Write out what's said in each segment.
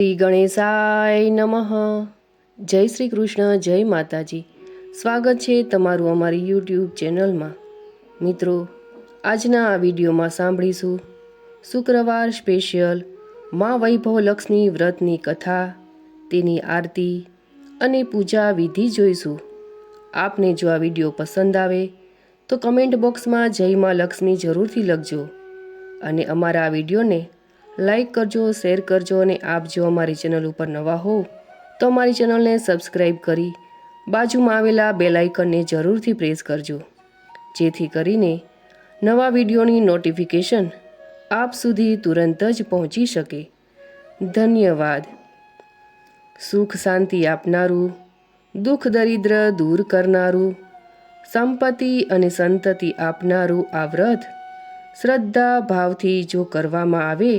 શ્રી ગણેશાય નમઃ. જય શ્રી કૃષ્ણ, જય માતાજી. સ્વાગત છે તમારું અમારી યુટ્યુબ ચેનલમાં. મિત્રો, આજના આ વિડીયોમાં સાંભળીશું શુક્રવાર સ્પેશિયલ મા વૈભવ લક્ષ્મી વ્રતની કથા, તેની આરતી અને પૂજા વિધિ જોઈશું. આપને જો આ વિડીયો પસંદ આવે તો કમેન્ટ બોક્સમાં જય મા લક્ષ્મી જરૂરથી લખજો અને અમારા આ વિડીયોને લાઈક કરજો, શેર કરજો અને આપ જો અમારી ચેનલ ઉપર નવા હો તો અમારી ચેનલને સબસ્ક્રાઈબ કરી બાજુમાં આવેલા બેલ આઇકનને જરૂરથી પ્રેસ કરજો, જેથી કરીને નવા વિડીયોની નોટિફિકેશન આપ સુધી તુરંત જ પહોંચી શકે. ધન્યવાદ. સુખ શાંતિ આપનારું, દુઃખ દરિદ્ર દૂર કરનારું, સંપત્તિ અને સંતતિ આપનારું આ વ્રત શ્રદ્ધા ભાવથી જો કરવામાં આવે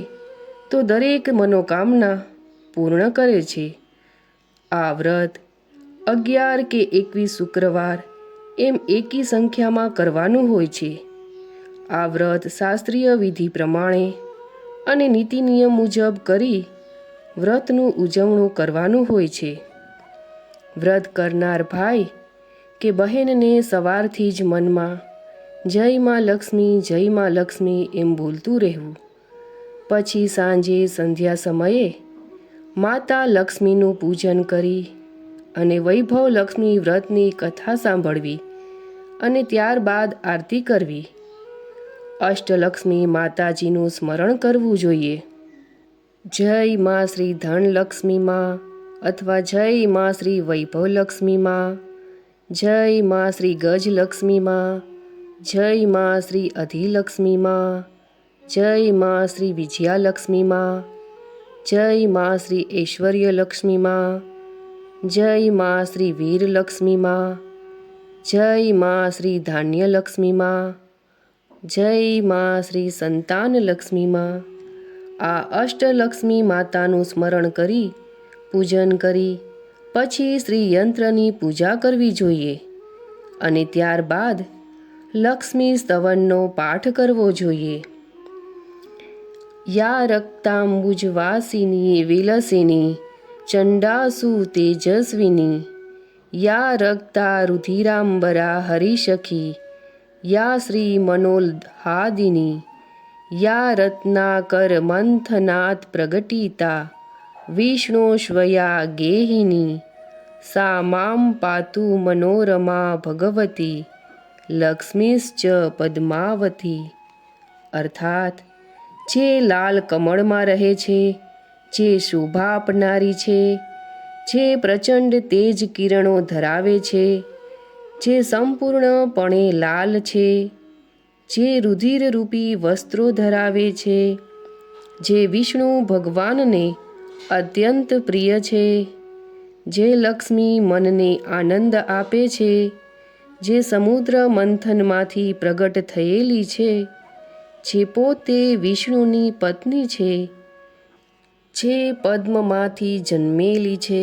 તો દરેક મનોકામના પૂર્ણ કરે છે. આ વ્રત 11 કે 21 શુક્રવાર એમ એકી સંખ્યામાં કરવાનું હોય છે. આ વ્રત શાસ્ત્રીય વિધિ પ્રમાણે અને નીતિ નિયમ મુજબ કરી વ્રતનું ઉજવણું કરવાનું હોય છે. વ્રત કરનાર ભાઈ કે બહેનને સવારથી જ મનમાં જય માં લક્ષ્મી, જય માં લક્ષ્મી એમ બોલતું રહેવું. પછી સાંજે સંધ્યા સમયે માતા લક્ષ્મીનું પૂજન કરી અને વૈભવ લક્ષ્મી વ્રતની કથા સાંભળવી અને ત્યારબાદ આરતી કરવી. અષ્ટલક્ષ્મી માતાજીનું સ્મરણ કરવું જોઈએ. જય મા શ્રી ધનલક્ષ્મીમાં અથવા જય મા શ્રી વૈભવ લક્ષ્મીમાં, જય મા શ્રી ગજલક્ષ્મીમાં, જય મા શ્રી અધિલક્ષ્મીમાં, જય મા શ્રી વિજયાલક્ષ્મીમાં, જય મા શ્રી ઐશ્વર્યલક્ષ્મીમાં, જય મા શ્રી વીરલક્ષ્મીમાં, જય મા શ્રી ધાન્યલક્ષ્મીમાં, જય મા શ્રી સંતાનલક્ષ્મીમાં. આ અષ્ટલક્ષ્મી માતાનું સ્મરણ કરી પૂજન કરી પછી શ્રી યંત્રની પૂજા કરવી જોઈએ અને ત્યારબાદ લક્ષ્મી સ્તવનનો પાઠ કરવો જોઈએ. યા રક્તાંબુજવાસિની વિલસિની ચંડાસુ તેજસ્વિની, યા રક્તા રુધિરાંબરા હરિસખી, યા શ્રી મનોલ્હાદિની, યા રત્નાકર મંથનાત પ્રગટિતા વિષ્ણોશ્વયા ગેહિની, સા મામ પાતુ મનોરમા ભગવતી લક્ષ્મીશ્ચ પદ્માવતી. અર્થાત જે લાલ કમળમાં રહે છે, જે શોભા આપનારી છે, જે પ્રચંડ તેજ કિરણો ધરાવે છે, જે સંપૂર્ણપણે લાલ છે, જે રુધિરરૂપી વસ્ત્રો ધરાવે છે, જે વિષ્ણુ ભગવાનને અત્યંત પ્રિય છે, જે લક્ષ્મી મનને આનંદ આપે છે, જે સમુદ્ર મંથનમાંથી પ્રગટ થયેલી છે, જે પોતે વિષ્ણુની પત્ની છે, જે પદ્મમાંથી જન્મેલી છે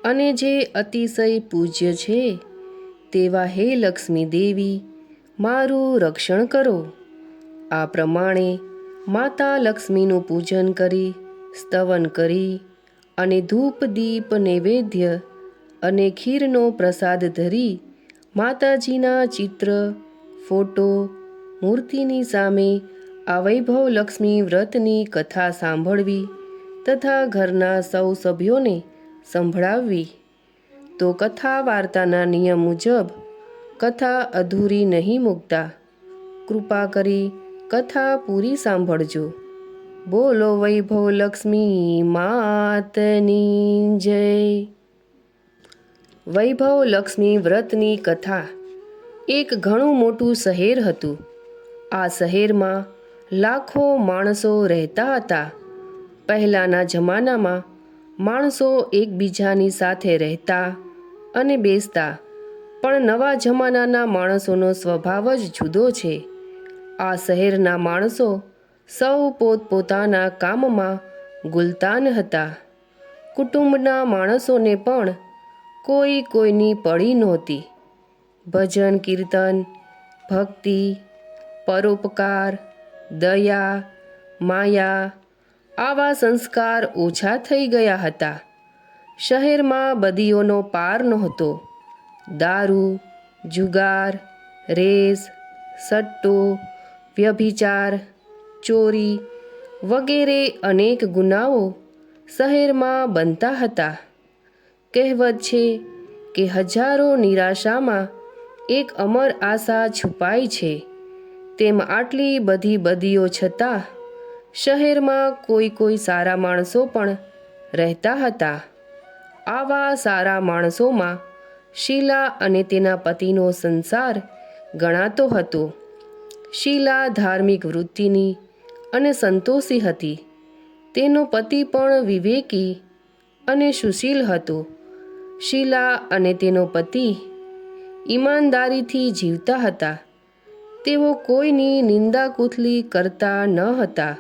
અને જે અતિશય પૂજ્ય છે, તેવા હે લક્ષ્મી દેવી, મારું રક્ષણ કરો. આ પ્રમાણે માતા લક્ષ્મીનું પૂજન કરી, સ્તવન કરી અને ધૂપ દીપ નૈવેદ્ય અને ખીરનો પ્રસાદ ધરી માતાજીના ચિત્ર, ફોટો, મૂર્તિની સામે આ વૈભવ લક્ષ્મી વ્રતની કથા સાંભળવી તથા ઘરના સૌ સભ્યોને સંભળાવવી. તો કથા વાર્તાના નિયમ મુજબ કથા અધૂરી નહીં મૂકતા. કૃપા કરી કથા પૂરી સાંભળજો. બોલો વૈભવ લક્ષ્મી માતની જય. વૈભવ લક્ષ્મી વ્રતની કથા. એક ઘણું મોટું શહેર હતું. આ શહેરમાં લાખો માણસો રહેતા હતા. પહેલાંના જમાનામાં માણસો એકબીજાની સાથે રહેતા અને બેસતા, પણ નવા જમાનાના માણસોનો સ્વભાવ જ જુદો છે. આ શહેરના માણસો સૌ પોતપોતાના કામમાં ગુલતાન હતા. કુટુંબના માણસોને પણ કોઈ કોઈની પડી નહોતી. ભજન કીર્તન, ભક્તિ, પરોપકાર, દયા, માયા, આવા સંસ્કાર ઓછા થઈ ગયા હતા. શહેરમાં બદીઓનો પાર નહોતો. દારૂ, જુગાર, રેસ, સટ્ટો, વ્યભિચાર, ચોરી વગેરે અનેક ગુનાઓ શહેરમાં બનતા હતા. કહેવત છે કે હજારો નિરાશામાં એક અમર આશા છુપાઈ છે. તેમ આટલી બધી બદીઓ છતાં શહેરમાં કોઈ સારા માણસો પણ રહેતા હતા. આવા સારા માણસોમાં શીલા અને તેના પતિનો સંસાર ગણાતો હતો. શીલા ધાર્મિક વૃત્તિની અને સંતોષી હતી. તેનો પતિ પણ વિવેકી અને સુશીલ હતો. શીલા અને તેનો પતિ ઈમાનદારીથી જીવતા હતા. તેઓ કોઈની નિંદા કુથલી કરતા ન હતા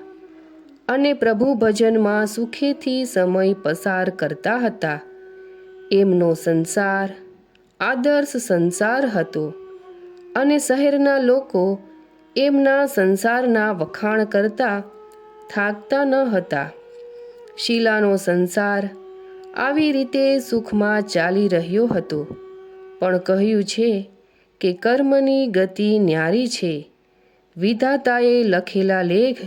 અને પ્રભુ ભજનમાં સુખેથી સમય પસાર કરતા હતા. એમનો સંસાર આદર્શ સંસાર હતો અને શહેરના લોકો એમના સંસારના વખાણ કરતા થાકતા ન હતા. શીલાનો સંસાર આવી રીતે સુખમાં ચાલી રહ્યો હતો. પણ કહ્યું છે કે કર્મની ગતિ ન્યારી છે. વિધાતાએ લખેલા લેખ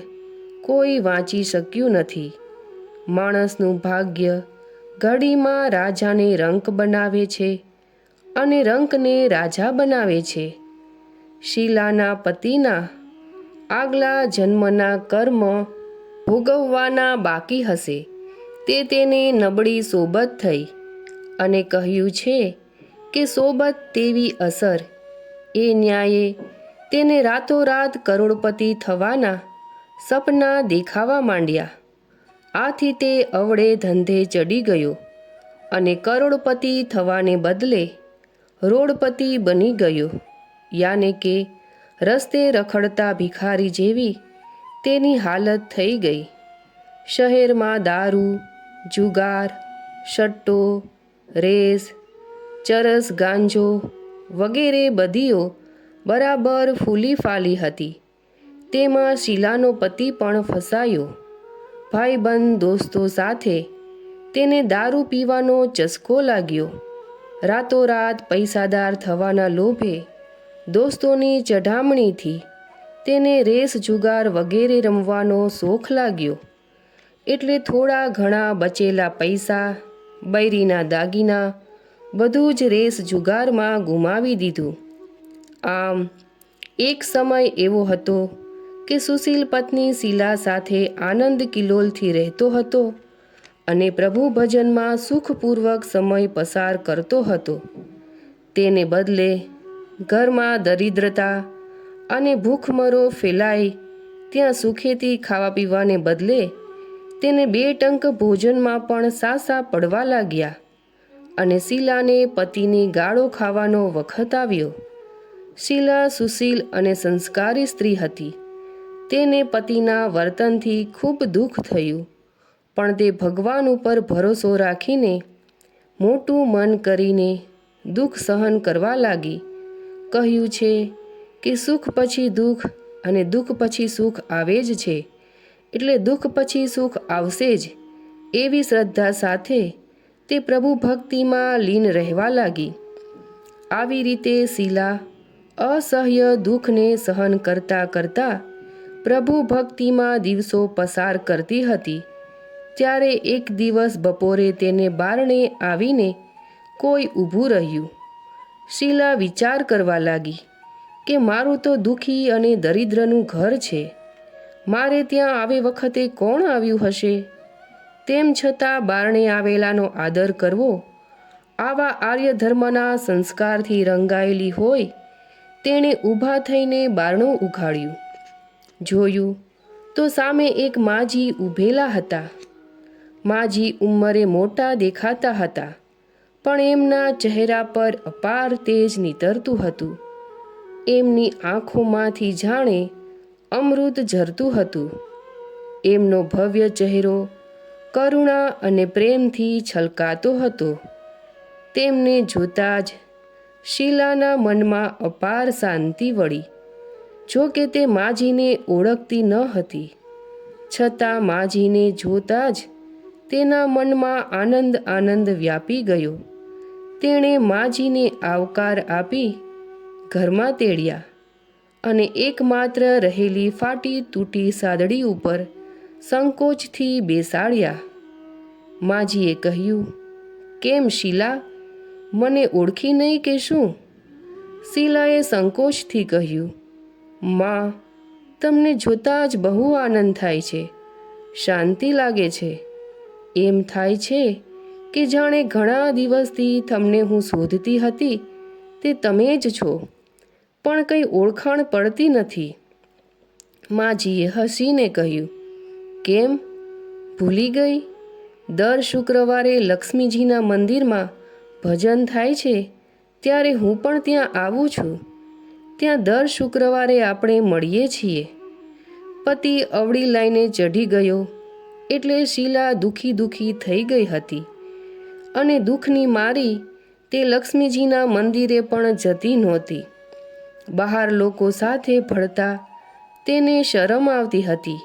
કોઈ વાંચી શક્યું નથી. માણસનું ભાગ્ય ઘડીમાં રાજાને રંક બનાવે છે અને રંકને રાજા બનાવે છે. શીલાના પતિના આગલા જન્મના કર્મ ભોગવવાના બાકી હશે. તે તેને નબળી સોબત થઈ અને કહ્યું છે કે સોબત તેવી અસર. એ ન્યાયે તેને રાતોરાત કરોડપતિ થવાના સપના દેખાવા માંડ્યા. આથી તે અવળે ધંધે ચડી ગયો અને કરોડપતિ થવાને બદલે રોડપતિ બની ગયો. યાને કે રસ્તે રખડતા ભિખારી જેવી તેની હાલત થઈ ગઈ. શહેરમાં દારૂ, જુગાર, સટ્ટો, રેસ, ચરસ ગાંજો વગેરે બદીઓ બરાબર ફૂલી ફાલી હતી. તેમાં શીલાનો પતિ પણ ફસાયો. ભાઈબંધ દોસ્તો સાથે તેને દારૂ પીવાનો ચસ્કો લાગ્યો. રાતોરાત પૈસાદાર થવાના લોભે દોસ્તોની ચઢામણીથી તેને રેસ જુગાર વગેરે રમવાનો શોખ લાગ્યો. એટલે થોડા ઘણા બચેલા પૈસા, બૈરીના દાગીના બધું જ રેસ જુગારમાં ગુમાવી દીધું. આમ એક સમય એવો હતો કે સુશીલ પત્ની શીલા સાથે આનંદ કિલોલથી રહેતો હતો અને પ્રભુ ભજનમાં સુખપૂર્વક સમય પસાર કરતો હતો. તેને બદલે ઘરમાં દરિદ્રતા અને ભૂખમરો ફેલાય. ત્યાં સુખેથી ખાવા પીવાને બદલે તેને 2 ટંક ભોજનમાં પણ સાસા પડવા લાગ્યા અને શીલાને પતિની ગાળો ખાવાનો વખત આવ્યો. શીલા સુશીલ અને સંસ્કારી સ્ત્રી હતી. તેને પતિના વર્તનથી ખૂબ દુઃખ થયું, પણ તે ભગવાન ઉપર ભરોસો રાખીને મોટું મન કરીને દુઃખ સહન કરવા લાગી. કહ્યું છે કે સુખ પછી દુઃખ અને દુઃખ પછી સુખ આવે જ છે, એટલે દુઃખ પછી સુખ આવશે જ. એવી શ્રદ્ધા સાથે તે પ્રભુ ભક્તિમાં લીન રહેવા લાગી. આવી રીતે શીલા અસહ્ય દુઃખને સહન કરતાં કરતાં પ્રભુ ભક્તિમાં દિવસો પસાર કરતી હતી. ત્યારે એક દિવસ બપોરે તેને બારણે આવીને કોઈ ઊભું રહ્યું. શીલા વિચાર કરવા લાગી કે મારું તો દુઃખી અને દરિદ્રનું ઘર છે. મારે ત્યાં આવે વખતે કોણ આવ્યું હશે? તેમ છતાં બારણે આવેલાનો આદર કરવો આવા આર્ય ધર્મના સંસ્કારથી રંગાયેલી હોય તેણે ઊભા થઈને બારણું ઉઘાડ્યું. જોયું તો સામે એક માજી ઊભેલા હતા. માજી ઉંમરે મોટા દેખાતા હતા, પણ એમના ચહેરા પર અપાર તેજ નીતરતું હતું. એમની આંખોમાંથી જાણે અમૃત ઝરતું હતું. એમનો ભવ્ય ચહેરો કરુણા અને પ્રેમથી છલકાતો હતો. તેમને જોતાં જ શીલાના મનમાં અપાર શાંતિ વળી. જો કે તે માજીને ઓળખતી ન હતી. છતાં માજીને જોતાં જ તેના મનમાં આનંદ આનંદ વ્યાપી ગયો. તેણે માજીને આવકાર આપી ઘરમાં તેડ્યા અને એકમાત્ર રહેલી ફાટી તૂટી સાદડી ઉપર સંકોચથી બેસાડ્યા. માજીએ કહ્યું, કેમ શીલા, મને ઓળખી નહીં કે શું? શીલાએ સંકોચથી કહ્યું, માં, તમને જોતાં જ બહુ આનંદ થાય છે, શાંતિ લાગે છે. એમ થાય છે કે જાણે ઘણા દિવસથી તમને હું શોધતી હતી તે તમે જ છો, પણ કંઈ ઓળખાણ પડતી નથી. માજીએ હસીને કહ્યું, કેમ, ભૂલી ગઈ? દર શુક્રવારે લક્ષ્મીજીના મંદિરમાં ભજન થાય છે ત્યારે હું પણ ત્યાં આવું છું. ત્યાં દર શુક્રવારે આપણે મળીએ છીએ. પતિ અવળી લાઈને ચઢી ગયો એટલે શીલા દુઃખી દુઃખી થઈ ગઈ હતી અને દુઃખની મારી તે લક્ષ્મીજીના મંદિરે પણ જતી નહોતી. બહાર લોકો સાથે ભળતા તેને શરમ આવતી હતી.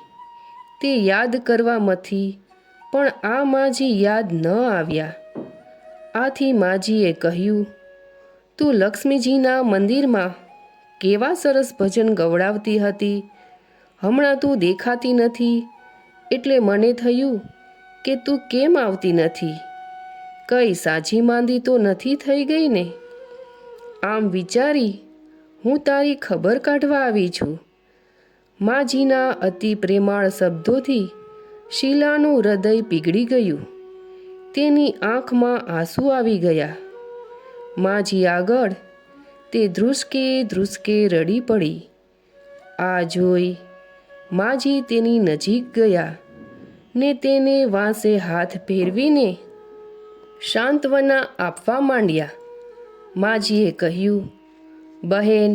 તે યાદ કરવામાંથી પણ આ માજી યાદ ન આવ્યા. આથી માજીએ કહ્યું, તું લક્ષ્મીજીના મંદિરમાં કેવા સરસ ભજન ગવડાવતી હતી, હમણાં તું દેખાતી નથી એટલે મને થયું કે તું કેમ આવતી નથી. કઈ સાજી માંદી તો નથી થઈ ગઈ ને? આમ વિચારી હું તારી ખબર કાઢવા આવી છું. માજીના અતિ પ્રેમાળ શબ્દોથી શીલાનું હૃદય પીગળી ગયું. તેની આંખમાં આંસુ આવી ગયા. માજી આગળ તે ધ્રુસકે ધ્રુસકે રડી પડી. આ જોઈ માજી તેની નજીક ગયા ને તેને વાંસે હાથ ફેરવીને સાંત્વના આપવા માંડ્યા. માજીએ કહ્યું, બહેન,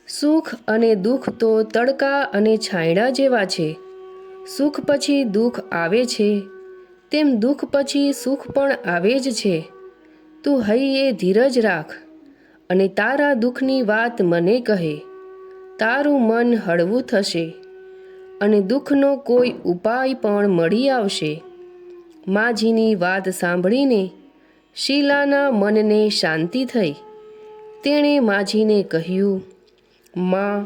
સુખ અને દુઃખ તો તડકા અને છાંયડા જેવા છે. સુખ પછી દુઃખ આવે છે તેમ દુઃખ પછી સુખ પણ આવે જ છે. તું હૈયે ધીરજ રાખ અને તારા દુઃખની વાત મને કહે. તારું મન હળવું થશે અને દુઃખનો કોઈ ઉપાય પણ મળી આવશે. માજીની વાત સાંભળીને શીલાના મનને શાંતિ થઈ. તેણે માજીને કહ્યું, માં,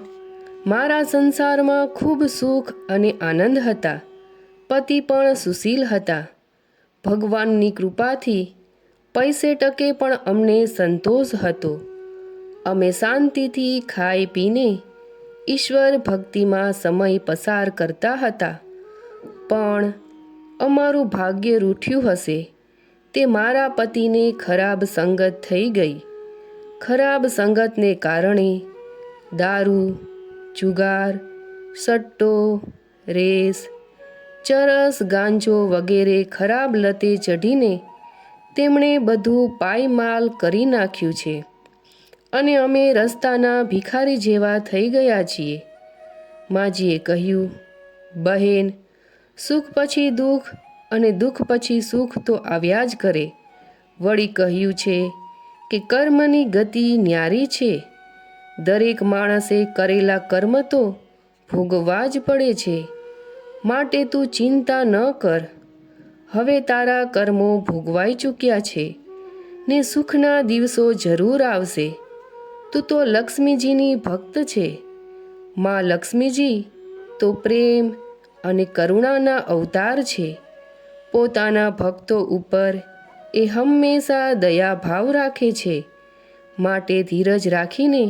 મારા સંસારમાં ખૂબ સુખ અને આનંદ હતા. પતિ પણ સુશીલ હતા. ભગવાનની કૃપાથી પૈસે ટકે પણ અમને સંતોષ હતો. અમે શાંતિથી ખાઈ પીને ઈશ્વર ભક્તિમાં સમય પસાર કરતા હતા. પણ અમારું ભાગ્ય રૂઠ્યું હશે તે મારા પતિને ખરાબ સંગત થઈ ગઈ. ખરાબ સંગતને કારણે દારૂ, જુગાર, સટ્ટો, રેસ, ચરસ, ગાંજો વગેરે ખરાબ લતે ચઢીને તેમણે બધું પાયમાલ કરી નાખ્યું છે અને અમે રસ્તાના ભિખારી જેવા થઈ ગયા છીએ. માજીએ કહ્યું, બહેન, સુખ પછી દુઃખ અને દુઃખ પછી સુખ તો આવ્યા જ કરે. વળી કહ્યું છે કે કર્મની ગતિ ન્યારી છે. દરેક માણસે કરેલા કર્મ તો ભોગવવા જ પડે છે. માટે તું ચિંતા ન કર. હવે તારા કર્મો ભોગવાઈ ચૂક્યા છે ને સુખના દિવસો જરૂર આવશે. તું તો લક્ષ્મીજીની ભક્ત છે. માં લક્ષ્મીજી તો પ્રેમ અને કરુણાના અવતાર છે. પોતાના ભક્તો ઉપર એ હંમેશા દયાભાવ રાખે છે. માટે ધીરજ રાખીને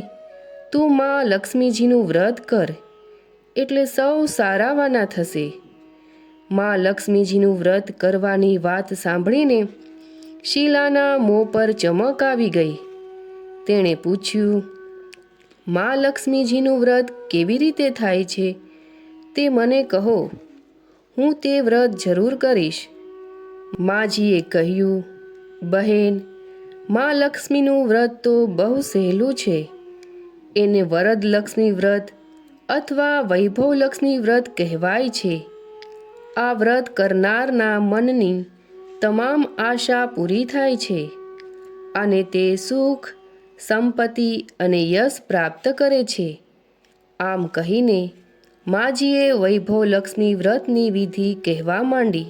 તું માં લક્ષ્મીજીનું વ્રત કર એટલે સૌ સારાવાના થશે. માં લક્ષ્મીજીનું વ્રત કરવાની વાત સાંભળીને શીલાના મોં પર ચમક આવી ગઈ. તેણે પૂછ્યું, માં લક્ષ્મીજીનું વ્રત કેવી રીતે થાય છે તે મને કહો. હું તે વ્રત જરૂર કરીશ. માજીએ કહ્યું, બહેન, માં લક્ષ્મીનું વ્રત તો બહુ સહેલું છે. એને વરદલક્ષ્મી વ્રત અથવા વૈભવલક્ષ્મી વ્રત કહેવાય છે. આ વ્રત કરનારના મનની તમામ આશા પૂરી થાય છે અને તે સુખ, સંપત્તિ અને યશ પ્રાપ્ત કરે છે. આમ કહીને માજીએ વૈભવલક્ષ્મી વ્રતની વિધિ કહેવા માંડી.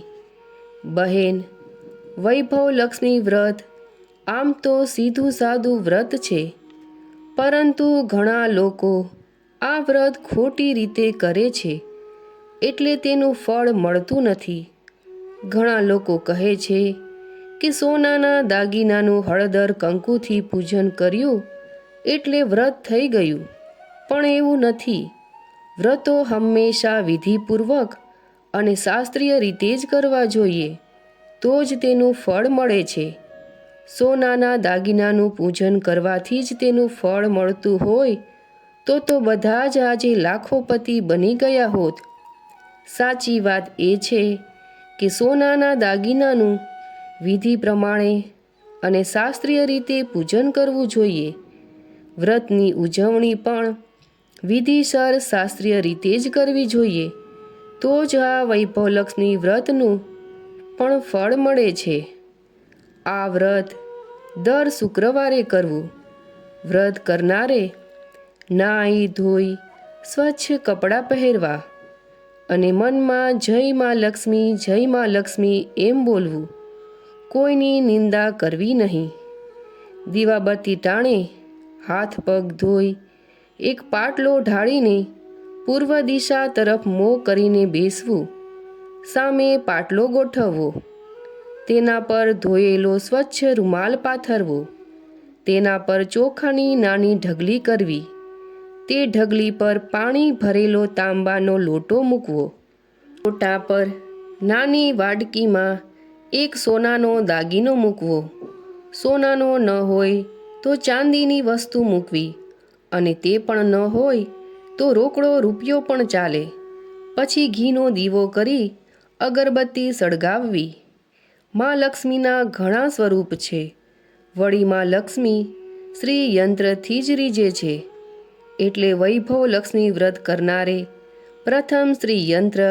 બહેન, વૈભવલક્ષ્મી વ્રત આમ તો સીધું સાદું વ્રત છે, પરંતુ ઘણા લોકો આ વ્રત ખોટી રીતે કરે છે, એટલે તેનું ફળ મળતું નથી. ઘણા લોકો કહે છે કે સોનાના દાગીનાનું હળદર કંકુથી પૂજન કર્યું એટલે વ્રત થઈ ગયું, પણ એવું નથી. વ્રતો હંમેશા વિધિપૂર્વક અને શાસ્ત્રીય રીતે જ કરવા જોઈએ, તો જ તેનું ફળ મળે છે. સોનાના દાગીનાનું પૂજન કરવાથી જ તેનું ફળ મળતું હોય તો બધા જ આજે લાખોપતિ બની ગયા હોત. સાચી વાત એ છે કે સોનાના દાગીનાનું વિધિ પ્રમાણે અને શાસ્ત્રીય રીતે પૂજન કરવું જોઈએ. વ્રતની ઉજવણી પણ વિધિસર શાસ્ત્રીય રીતે જ કરવી જોઈએ, તો જ આ વૈભવલક્ષ્મી વ્રતનું પણ ફળ મળે છે. આ વ્રત દર શુક્રવારે કરવું. વ્રત કરનારે નાહી ધોઈ સ્વચ્છ કપડાં પહેરવા અને મનમાં જય માં લક્ષ્મી, જય માં લક્ષ્મી એમ બોલવું. કોઈની નિંદા કરવી નહીં. દીવાબત્તી ટાણે હાથ પગ ધોઈ એક પાટલો ઢાળીને પૂર્વ દિશા તરફ મોં કરીને બેસવું. સામે પાટલો ગોઠવવો. તેના પર ધોયેલો સ્વચ્છ રૂમાલ પાથરવો. તેના પર ચોખાની નાની ઢગલી કરવી. તે ઢગલી પર પાણી ભરેલો તાંબાનો લોટો મૂકવો. લોટા પર નાની વાડકીમાં એક સોનાનો દાગીનો મૂકવો. સોનાનો ન હોય તો ચાંદીની વસ્તુ મૂકવી, અને તે પણ ન હોય તો રોકડો રૂપિયો પણ ચાલે. પછી ઘીનો દીવો કરી અગરબત્તી સળગાવવી. માં લક્ષ્મીના ઘણા સ્વરૂપ છે, વળી માં લક્ષ્મી શ્રી યંત્રથી જ રીઝે છે, એટલે વૈભવલક્ષ્મી વ્રત કરનારે પ્રથમ શ્રી યંત્ર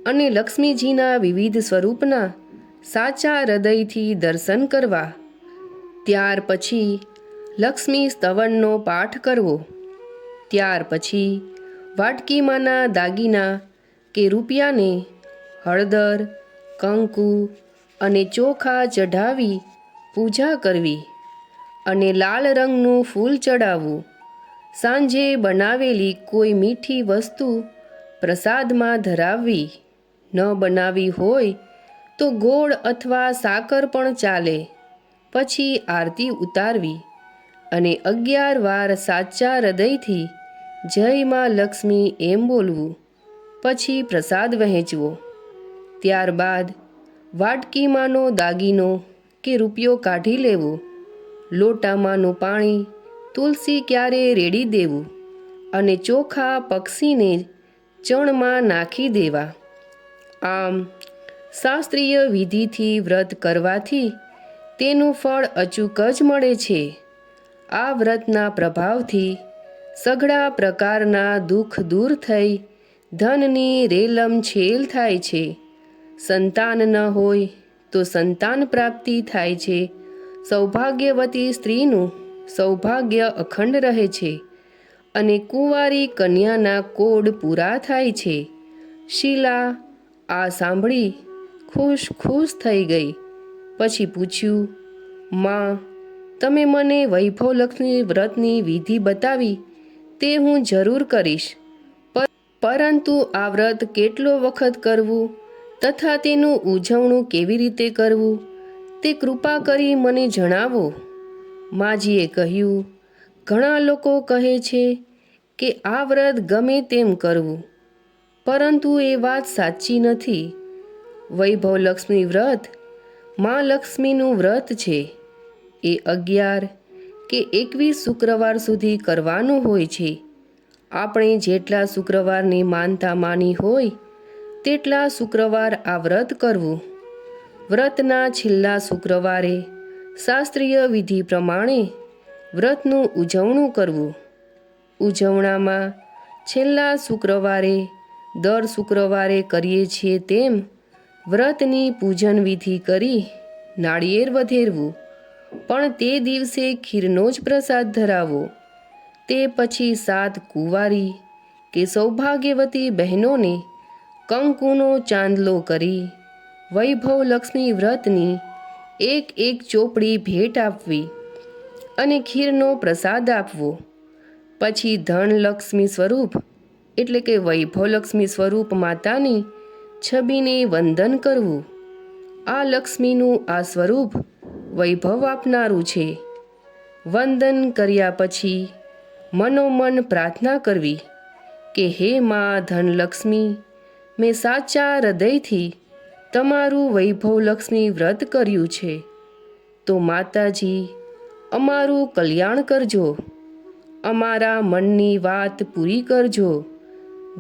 અને લક્ષ્મીજીના વિવિધ સ્વરૂપના સાચા હૃદયથી દર્શન કરવા. ત્યાર પછી લક્ષ્મી સ્તવનનો પાઠ કરવો. ત્યાર પછી વાટકીમાંના દાગીના કે રૂપિયાને હળદર, કંકુ અને ચોખા ચઢાવી પૂજા કરવી અને લાલ રંગનું ફૂલ ચડાવવું. સાંજે બનાવેલી કોઈ મીઠી વસ્તુ પ્રસાદમાં ધરાવવી. ન બનાવી હોય તો ગોળ અથવા સાકર પણ ચાલે. પછી આરતી ઉતારવી અને 11 વાર સાચા હૃદયથી જય માં લક્ષ્મી એમ બોલવું. પછી પ્રસાદ વહેંચવો. ત્યારબાદ વાટકીમાંનો દાગીનો કે રૂપિયો કાઢી લેવો. લોટામાંનું પાણી તુલસી ક્યારે રેડી દેવું અને ચોખા પક્ષીને ચણમાં નાખી દેવા. આમ શાસ્ત્રીય વિધિથી વ્રત કરવાથી તેનું ફળ અચૂક જ મળે છે. આ વ્રતના પ્રભાવથી સઘળા પ્રકારના દુઃખ દૂર થઈ ધનની રેલમછેલ થાય છે. સંતાન ન હોય તો સંતાન પ્રાપ્તિ થાય છે. સૌભાગ્યવતી સ્ત્રીનું સૌભાગ્ય અખંડ રહે છે અને કુંવારી કન્યાના કોડ પૂરા થાય છે. શીલા આ સાંભળી ખુશ થઈ ગઈ. પછી પૂછ્યું, માં, તમે મને વૈભવલક્ષ્મી વ્રતની વિધિ બતાવી તે હું જરૂર કરીશ, પરંતુ આ વ્રત કેટલો વખત કરવું તથા તેનું ઉજવણું કેવી રીતે કરવું તે કૃપા કરી મને જણાવો. માજીએ કહ્યું, ઘણા લોકો કહે છે કે આ વ્રત ગમે તેમ કરવું, પરંતુ એ વાત સાચી નથી. વૈભવલક્ષ્મી વ્રત માં લક્ષ્મીનું વ્રત છે. એ 11 કે 21 શુક્રવાર સુધી કરવાનું હોય છે. આપણે જેટલા શુક્રવારની માનતા માની હોય તેટલા શુક્રવાર આ વ્રત કરવું. વ્રતના છેલ્લા શુક્રવારે શાસ્ત્રીય વિધિ પ્રમાણે વ્રતનું ઉજવણું કરવું. ઉજવણામાં છેલ્લા શુક્રવારે દર શુક્રવારે કરીએ છીએ તેમ વ્રતની પૂજન વિધિ કરી નાળિયેર વધેરવું, પણ તે દિવસે ખીરનો જ પ્રસાદ ધરાવો. તે પછી 7 કુંવારી કે સૌભાગ્યવતી બહેનોને કંકુનો ચાંદલો કરી વૈભવ લક્ષ્મી વ્રતની એક એક ચોપડી ભેટ આપવી અને ખીરનો પ્રસાદ આપવો. પછી ધનલક્ષ્મી સ્વરૂપ એટલે કે વૈભવલક્ષ્મી સ્વરૂપ માતાની છબીને વંદન કરવું. આ લક્ષ્મીનું આ સ્વરૂપ વૈભવ આપનારું છે. વંદન કર્યા પછી મનોમન પ્રાર્થના કરવી કે હે મા ધનલક્ષ્મી, મેં સાચા હૃદયથી તમારું વૈભવલક્ષ્મી વ્રત કર્યું છે, તો માતાજી અમારું કલ્યાણ કરજો, અમારા મનની વાત પૂરી કરજો.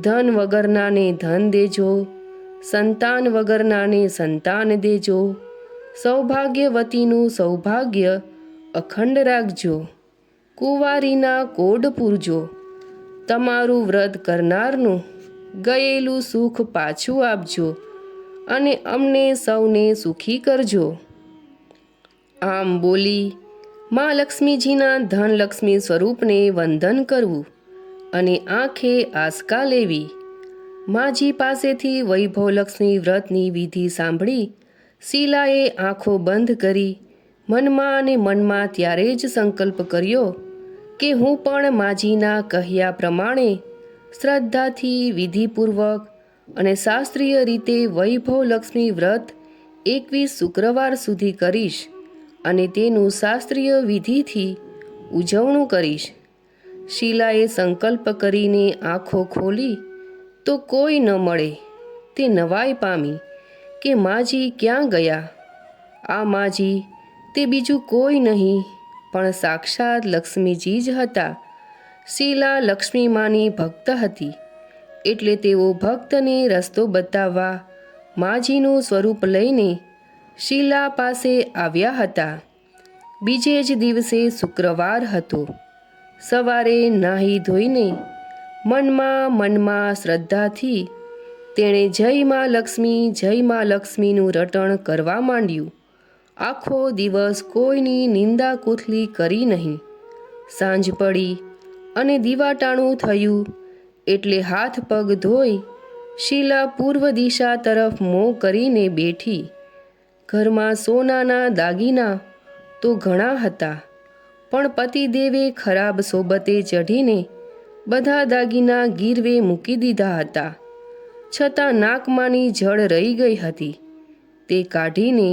ધન વગરનાને ધન દેજો, સંતાન વગરનાને સંતાન દેજો, સૌભાગ્યવતીનું સૌભાગ્ય અખંડ રાખજો, કુંવારીના કોડ પૂરજો, તમારું વ્રત કરનારનું ગયેલું સુખ પાછું આપજો અને અમને સૌને સુખી કરજો. આમ બોલી મા લક્ષ્મીજીના ધનલક્ષ્મી સ્વરૂપને વંદન કરવું અને આંખે આંસકા લેવી. માજી પાસેથી વૈભવલક્ષ્મી વ્રતની વિધિ સાંભળી શીલાએ આંખો બંધ કરી મનમાં અને મનમાં ત્યારે જ સંકલ્પ કર્યો કે હું પણ માજીના કહ્યા પ્રમાણે શ્રદ્ધાથી વિધિપૂર્વક અને શાસ્ત્રીય રીતે વૈભવલક્ષ્મી વ્રત 21 શુક્રવાર સુધી કરીશ અને તેનું શાસ્ત્રીય વિધિથી ઉજવણું કરીશ. શીલાએ સંકલ્પ કરીને આંખો ખોલી તો કોઈ ન મળે. તે નવાઈ પામી કે માજી ક્યાં ગયા. આ માજી તે બીજું કોઈ નહીં પણ સાક્ષાત લક્ષ્મીજી જ હતા. શીલા લક્ષ્મી માની ભક્ત હતી એટલે તેઓ ભક્તને રસ્તો બતાવવા માજીનું સ્વરૂપ લઈને શીલા પાસે આવ્યા હતા. બીજે જ દિવસે શુક્રવાર હતો. સવારે નાહી ધોઈને મનમાં શ્રદ્ધાથી તેણે જય મા લક્ષ્મીનું રટણ કરવા માંડ્યું. આખો દિવસ કોઈની નિંદા કુથલી કરી નહીં. સાંજ પડી અને દીવાટાણું થયું એટલે હાથ પગ ધોઈ શીલા પૂર્વ દિશા તરફ મોં કરીને બેઠી. ઘરમાં સોનાના દાગીના તો ઘણા હતા, પણ પતિદેવે ખરાબ સોબતે ચઢીને બધા દાગીના ગીરવે મૂકી દીધા હતા. છતાં નાકમાંની જળ રહી ગઈ હતી. તે કાઢીને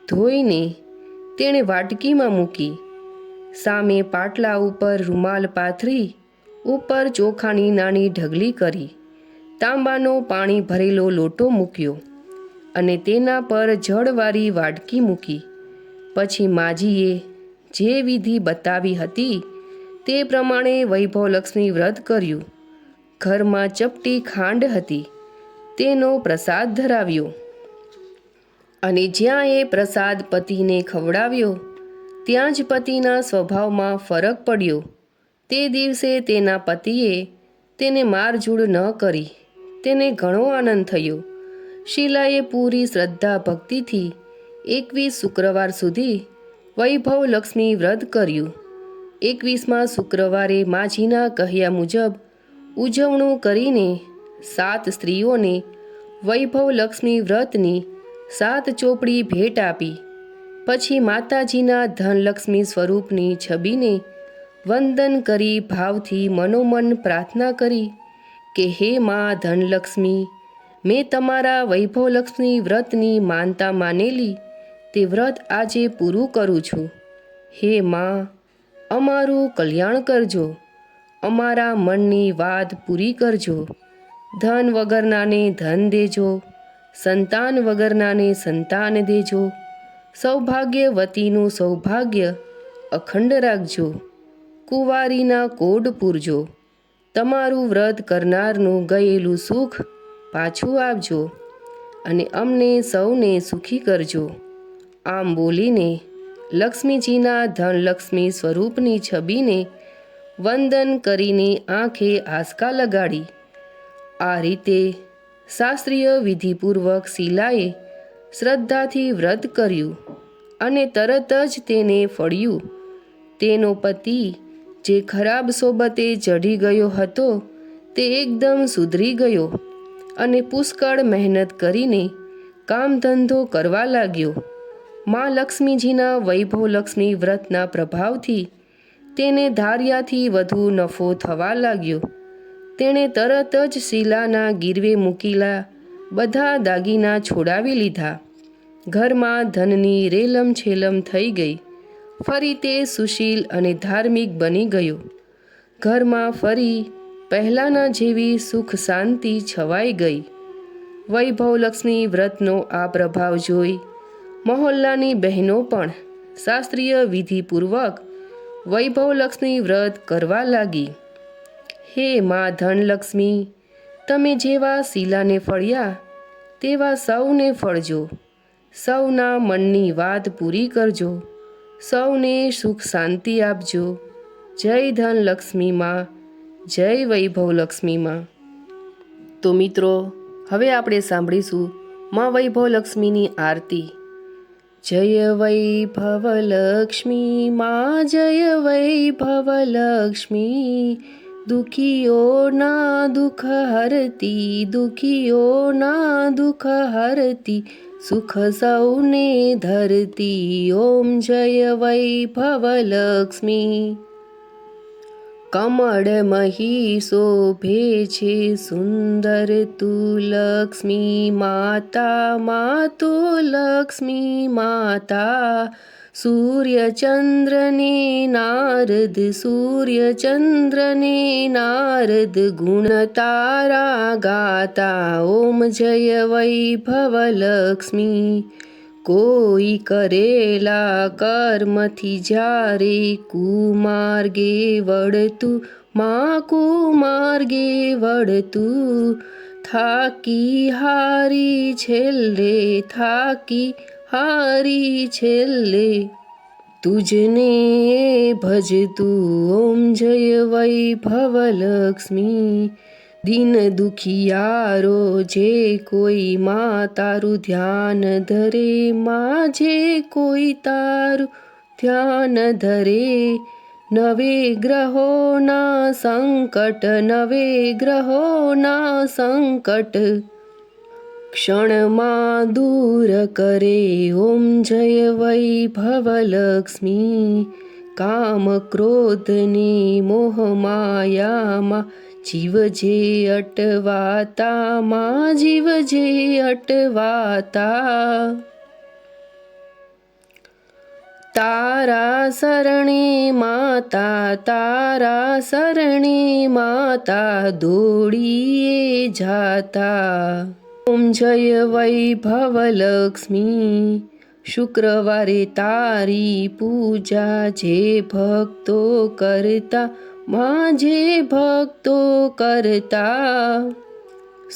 ધોઈને તેણે વાટકીમાં મૂકી. સામે પાટલા ઉપર રૂમાલ પાથરી ઉપર ચોખાની નાની ઢગલી કરી તાંબાનો પાણી ભરેલો લોટો મૂક્યો અને તેના પર જળવાળી વાટકી મૂકી. પછી માજીએ જે વિધિ બતાવી હતી તે પ્રમાણે વૈભવલક્ષ્મી વ્રત કર્યું. ઘરમાં ચપટી ખાંડ હતી, તેનો પ્રસાદ ધરાવ્યો અને જ્યાં એ પ્રસાદ પતિને ખવડાવ્યો ત્યાં જ પતિના સ્વભાવમાં ફરક પડ્યો. તે દિવસે તેના પતિએ તેને મારઝૂડ ન કરી. તેને ઘણો આનંદ થયો. શીલાએ પૂરી શ્રદ્ધા ભક્તિથી 21 શુક્રવાર સુધી વૈભવલક્ષ્મી વ્રત કર્યું. 21મા શુક્રવારે માજીના કહ્યા મુજબ ઉજવણું કરીને 7 સ્ત્રીઓને વૈભવલક્ષ્મી વ્રતની 7 ચોપડી ભેટ આપી. પછી માતાજીના ધનલક્ષ્મી સ્વરૂપની છબીને વંદન કરી ભાવથી મનોમન પ્રાર્થના કરી કે હે મા ધનલક્ષ્મી, મેં તમારા વૈભવલક્ષ્મી વ્રતની માનતા માનેલી તે વ્રત આજે પૂરું કરું છું. હે મા, અમારું કલ્યાણ કરજો, અમારા મનની વાત પૂરી કરજો. ધન વગરનાને ધન દેજો, સંતાન વગરનાને સંતાન દેજો, સૌભાગ્યવતીનું સૌભાગ્ય અખંડ રાખજો, કુંવારીના કોડ પૂરજો, તમારું વ્રત કરનારનું ગયેલું સુખ પાછું આપજો અને અમને સૌને સુખી કરજો. આમ બોલીને લક્ષ્મીજીના ધનલક્ષ્મી સ્વરૂપની છબીને વંદન કરીને આંખે આંસકા લગાડી. આ રીતે શાસ્ત્રીય વિધિપૂર્વક શીલાએ શ્રદ્ધાથી વ્રત કર્યું અને તરત જ તેને ફળ્યું. તેનો પતિ જે ખરાબ સોબતે ચઢી ગયો હતો તે એકદમ સુધરી ગયો અને પુષ્કળ મહેનત કરીને કામ ધંધો કરવા લાગ્યો. મા લક્ષ્મીજીના વૈભવલક્ષ્મી વ્રતના પ્રભાવથી તેને ધાર્યાથી વધુ નફો થવા લાગ્યો. તેણે તરત જ શીલાના ગીરવે મૂકેલા બધા દાગીના છોડાવી લીધા. ઘરમાં ધનની રેલમ છેલમ થઈ ગઈ. ફરી તે સુશીલ અને ધાર્મિક બની ગયો. ઘરમાં ફરી પહેલાંના જેવી સુખ શાંતિ છવાઈ ગઈ. વૈભવલક્ષ્મી વ્રતનો આ પ્રભાવ જોઈ મહોલ્લાની બહેનો પણ શાસ્ત્રીય વિધિપૂર્વક વૈભવલક્ષ્મી વ્રત કરવા લાગી. હે મા ધનલક્ષ્મી, તમે જેવા શીલાને ફળ્યા તેવા સૌને ફળજો. સૌના મનની વાત પૂરી કરજો. સૌને સુખ શાંતિ આપજો. જય ધનલક્ષ્મી માં, જય વૈભવલક્ષ્મી માં. તો મિત્રો, હવે આપણે સાંભળીશું મા વૈભવલક્ષ્મીની આરતી. જય વૈભવલક્ષ્મી માં, જય વૈભવલક્ષ્મી, દુખીઓના દુઃખ હરતી, દુખીઓના દુઃખ હરતી, સુખ સૌને ધરતી. ઓમ જય વૈભવલક્ષ્મી. કમળ મહી શોભે છે સુંદર તું લક્ષ્મી માતા, મા તો લક્ષ્મી માતા. સૂર્યચંદ્રને નારદ, સૂર્યચંદ્રને નારદ, ગુણ તારા ગાતા. ઓમ જય વૈભવલક્ષ્મી. કોઈ કરેલા કર્મથી જ્યારે કુમાર્ગે વળતું, મા કુમાર્ગે વળતું, થાકી હારી છેલ્લે, થાકી હારી છેલ્લે, તુજને ભજતું. ઓમ જય વૈભવલક્ષ્મી. દિન દુખિયારો જે કોઈ મા તારું ધ્યાન ધરે, મા જે કોઈ તારું ધ્યાન ધરે, નવે ગ્રહોના સંકટ, નવે ગ્રહોના સંકટ ક્ષણમાં દૂર કરે. ઓમ જય વૈભવલક્ષ્મી. કામ ક્રોધને મોહ માયામાં જીવ જે અટવાતા, મા જીવ જે અટવાતા, તારા શરણે માતા, તારા શરણે માતા, દોડીએ જાતા. ઓમ જય વૈભવલક્ષ્મી. શુક્રવારે તારી પૂજા જે ભક્તો કરતા, મા જે ભક્તો કરતા,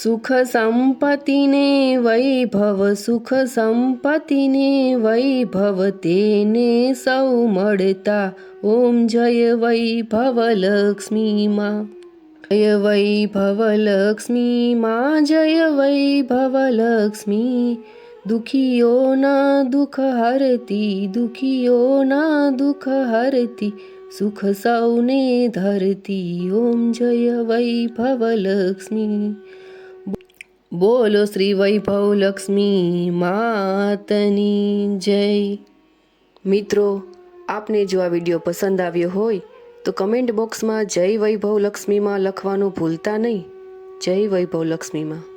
સુખ સંપત્તિને વૈભવ, સુખ સંપત્તિને વૈભવ, તેને સૌ મળતા. ઓમ જય વૈભવલક્ષ્મી માં. જય વૈભવલક્ષ્મી માં, જય વૈભવલક્ષ્મી, દુખીઓના દુઃખ હરતી, દુખીઓના દુઃખ હરતી, સુખ સૌને ધરતી. ઓમ જય વૈભવલક્ષ્મી. બોલો શ્રી વૈભવલક્ષ્મી માતની જય. મિત્રો, આપને જો આ વિડીયો પસંદ આવ્યો હોય તો કમેન્ટ બોક્સમાં જય વૈભવલક્ષ્મીમાં લખવાનું ભૂલતા નહીં. જય વૈભવલક્ષ્મીમાં.